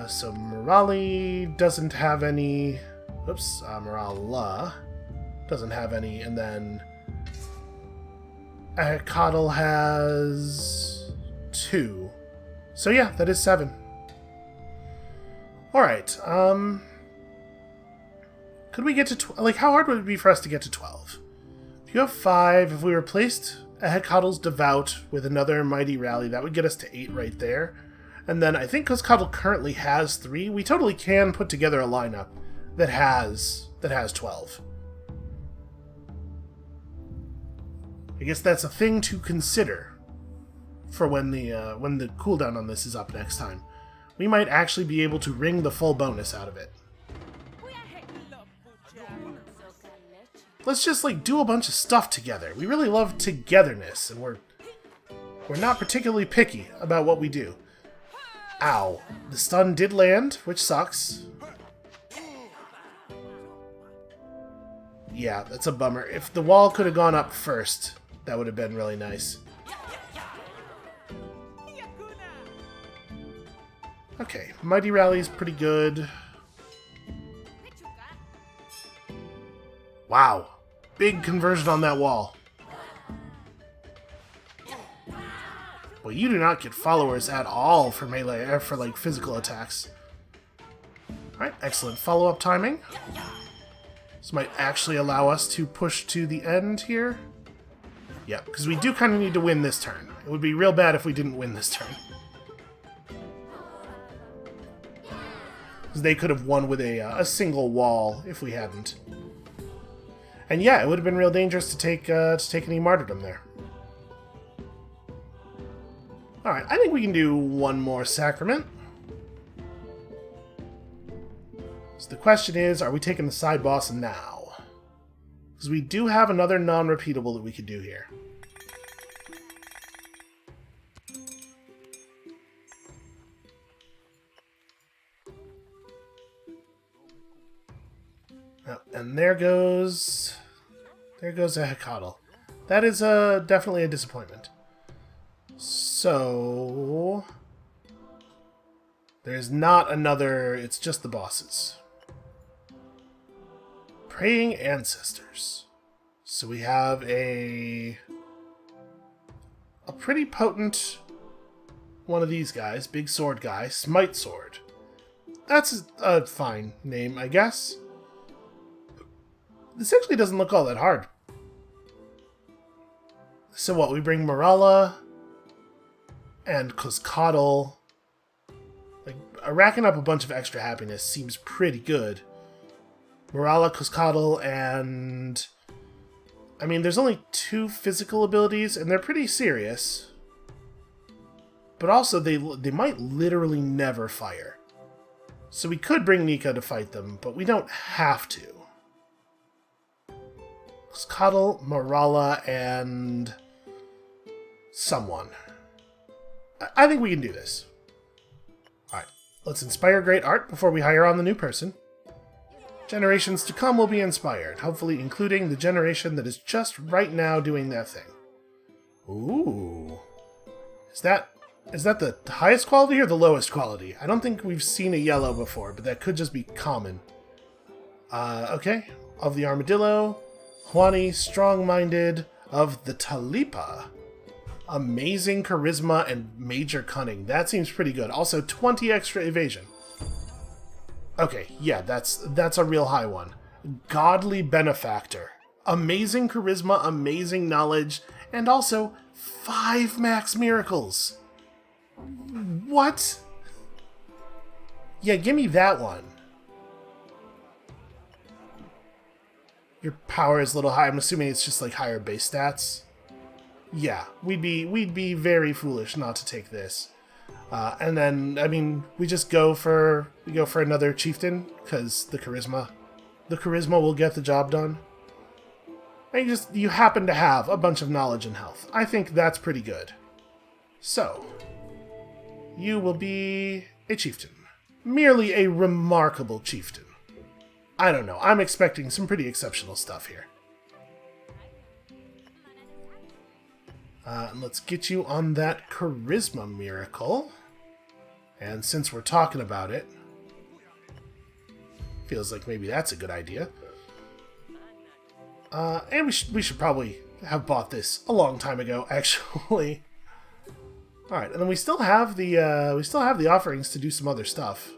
So Morali doesn't have any. Oops, Morala doesn't have any, and then Coddle has 2. So yeah, that is 7. Alright, could we get to like, how hard would it be for us to get to 12? If you have 5, if we replaced Coddle's Devout with another Mighty Rally, that would get us to 8 right there. And then I think because Coddle currently has 3, we totally can put together a lineup that has 12. I guess that's a thing to consider for when the cooldown on this is up next time. We might actually be able to wring the full bonus out of it. Let's just like do a bunch of stuff together. We really love togetherness, and we're not particularly picky about what we do. Ow. The stun did land, which sucks. Yeah, that's a bummer. If the wall could have gone up first, that would have been really nice. Okay, Mighty Rally's pretty good. Wow. Big conversion on that wall. Well, you do not get followers at all for melee, or for like physical attacks. Alright, excellent follow-up timing. This might actually allow us to push to the end here. Yep, because we do kind of need to win this turn. It would be real bad if we didn't win this turn. Because they could have won with a single wall if we hadn't. And yeah, it would have been real dangerous to take any martyrdom there. Alright, I think we can do one more sacrament. So the question is, are we taking the side boss now? Because we do have another non-repeatable that we could do here. Oh, and there goes a Hecatl. That is definitely a disappointment. So there's not another, it's just the bosses. Praying Ancestors. So we have a pretty potent one of these guys, big sword guy, Smite Sword. That's a fine name, I guess. This actually doesn't look all that hard. So what, we bring Morala and Coscatl. Like, racking up a bunch of extra happiness seems pretty good. Morala, Coscatl, and... I mean, there's only 2 physical abilities, and they're pretty serious. But also, they might literally never fire. So we could bring Nika to fight them, but we don't have to. Coscatl, Morala, and... someone. I think we can do this. Alright. Let's inspire great art before we hire on the new person. Generations to come will be inspired, hopefully including the generation that is just right now doing their thing. Ooh. Is that the highest quality or the lowest quality? I don't think we've seen a yellow before, but that could just be common. Okay. Of the Armadillo. Juani, strong-minded. Of the Talipa. Amazing charisma and major cunning. That seems pretty good. Also, 20 extra evasion. Okay, yeah, that's a real high one. Godly benefactor. Amazing charisma, amazing knowledge, and also 5 max miracles. What? Yeah, give me that one. Your power is a little high. I'm assuming it's just like higher base stats. Yeah, we'd be very foolish not to take this. And then, I mean, we go for another chieftain because the charisma will get the job done. And you happen to have a bunch of knowledge and health. I think that's pretty good. So, you will be a chieftain, merely a remarkable chieftain. I don't know. I'm expecting some pretty exceptional stuff here. Let's get you on that charisma miracle. And since we're talking about it, feels like maybe that's a good idea. And we should probably have bought this a long time ago, actually. All right, and then we still have the offerings to do some other stuff,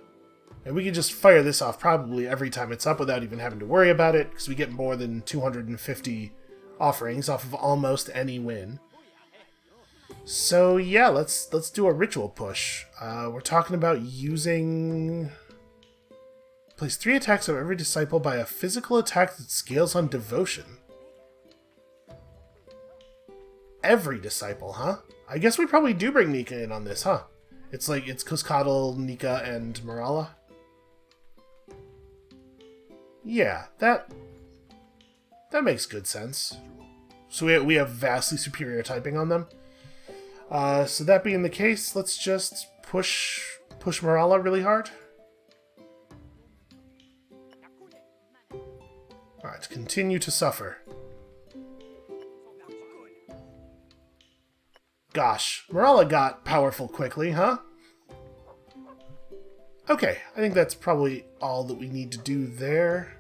and we can just fire this off probably every time it's up without even having to worry about it, because we get more than 250 offerings off of almost any win. So yeah, let's do a ritual push. We're talking about using... Place 3 attacks of every disciple by a physical attack that scales on devotion. Every disciple, huh? I guess we probably do bring Nika in on this, huh? It's Cuscatle, Nika, and Marala. Yeah, that makes good sense. So we have vastly superior typing on them. So that being the case, let's just push Marala really hard. Alright, continue to suffer. Gosh, Marala got powerful quickly, huh? Okay, I think that's probably all that we need to do there.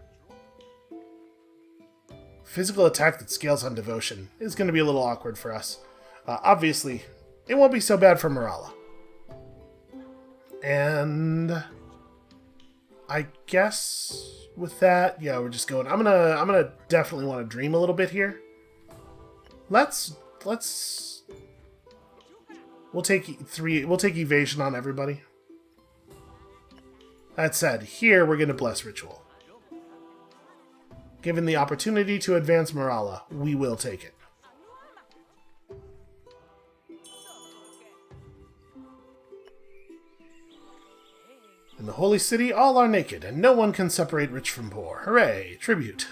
Physical attack that scales on devotion is going to be a little awkward for us. Obviously, it won't be so bad for Marala. And I guess with that, yeah, we're just going. I'm gonna definitely want to dream a little bit here. We'll take evasion on everybody. That said, here we're gonna bless ritual. Given the opportunity to advance Marala, we will take it. In the holy city, all are naked, and no one can separate rich from poor. Hooray! Tribute.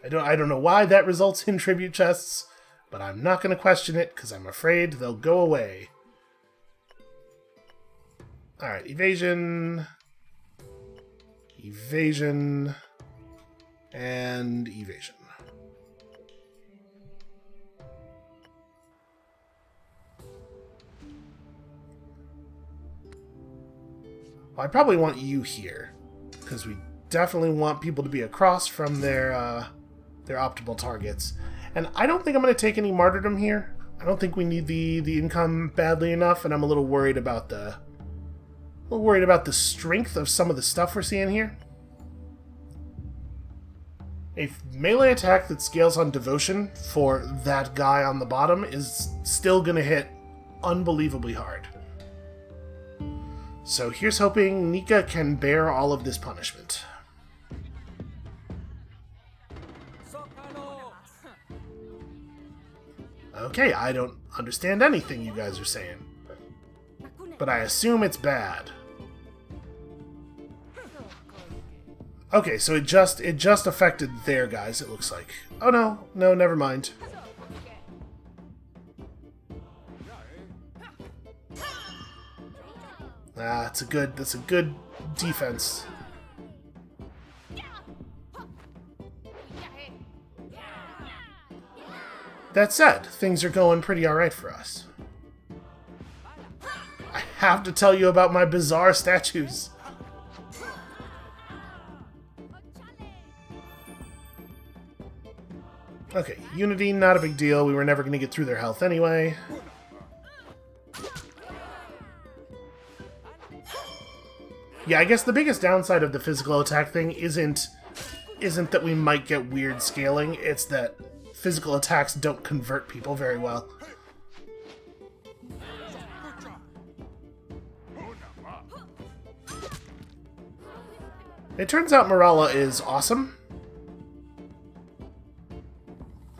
I don't know why that results in tribute chests, but I'm not going to question it, because I'm afraid they'll go away. Alright, evasion... Evasion... And evasion. Well, I probably want you here, because we definitely want people to be across from their optimal targets. And I don't think I'm going to take any martyrdom here. I don't think we need the income badly enough, and I'm a little worried about the strength of some of the stuff we're seeing here. A melee attack that scales on devotion for that guy on the bottom is still going to hit unbelievably hard. So here's hoping Nika can bear all of this punishment. Okay, I don't understand anything you guys are saying, but I assume it's bad. Okay, so it just affected their guys, it looks like. Oh no, never mind. That's a good defense. That said, things are going pretty alright for us. I have to tell you about my bizarre statues. Okay, Unity, not a big deal. We were never going to get through their health anyway. Yeah, I guess the biggest downside of the physical attack thing isn't that we might get weird scaling, it's that physical attacks don't convert people very well. It turns out Morala is awesome.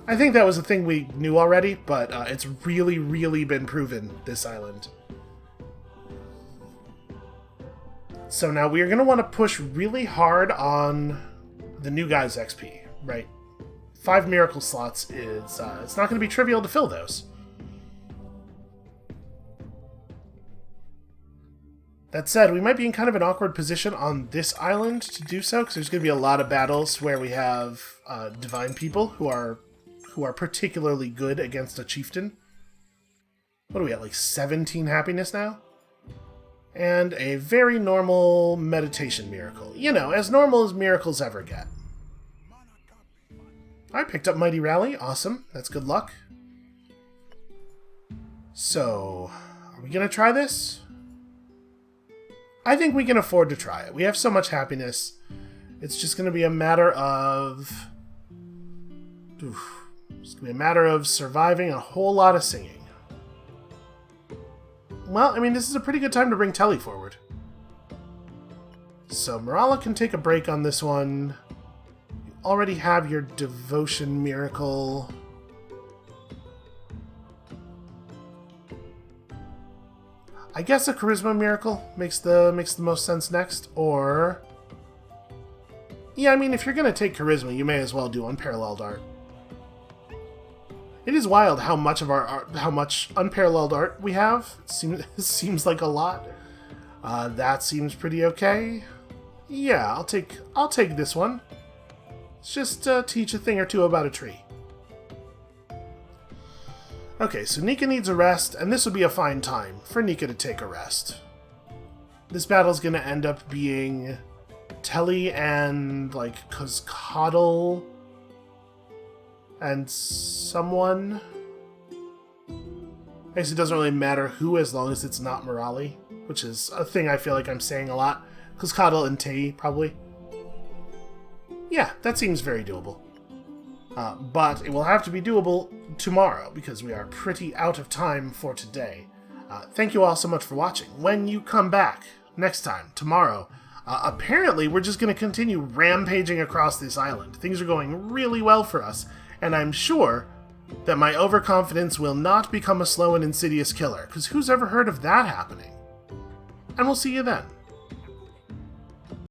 I think that was a thing we knew already, but it's really, really been proven this island. So now we are going to want to push really hard on the new guy's XP, right? 5 miracle slots is, it's not going to be trivial to fill those. That said, we might be in kind of an awkward position on this island to do so, because there's going to be a lot of battles where we have divine people who are particularly good against a chieftain. What are we at, like 17 happiness now? And a very normal meditation miracle. You know, as normal as miracles ever get. I picked up Mighty Rally. Awesome. That's good luck. So, are we going to try this? I think we can afford to try it. We have so much happiness. It's just going to be a matter of... It's going to be a matter of surviving a whole lot of singing. Well, I mean, this is a pretty good time to bring Telly forward. So, Morala can take a break on this one. You already have your devotion miracle. I guess a charisma miracle makes the most sense next, or... Yeah, I mean, if you're going to take charisma, you may as well do unparalleled art. It is wild how much of our art, how much unparalleled art we have. It seems like a lot. That seems pretty okay. Yeah, I'll take this one. Let's just teach a thing or two about a tree. Okay, so Nika needs a rest, and this would be a fine time for Nika to take a rest. This battle's gonna end up being Telly and, like, Coddle and someone. I guess it doesn't really matter who as long as it's not Morali, which is a thing I feel like I'm saying a lot. Because Coddle and Tei, probably. Yeah, that seems very doable. But it will have to be doable tomorrow, because we are pretty out of time for today. Thank you all so much for watching. When you come back next time, tomorrow, apparently we're just going to continue rampaging across this island. Things are going really well for us, and I'm sure that my overconfidence will not become a slow and insidious killer, because who's ever heard of that happening? And we'll see you then.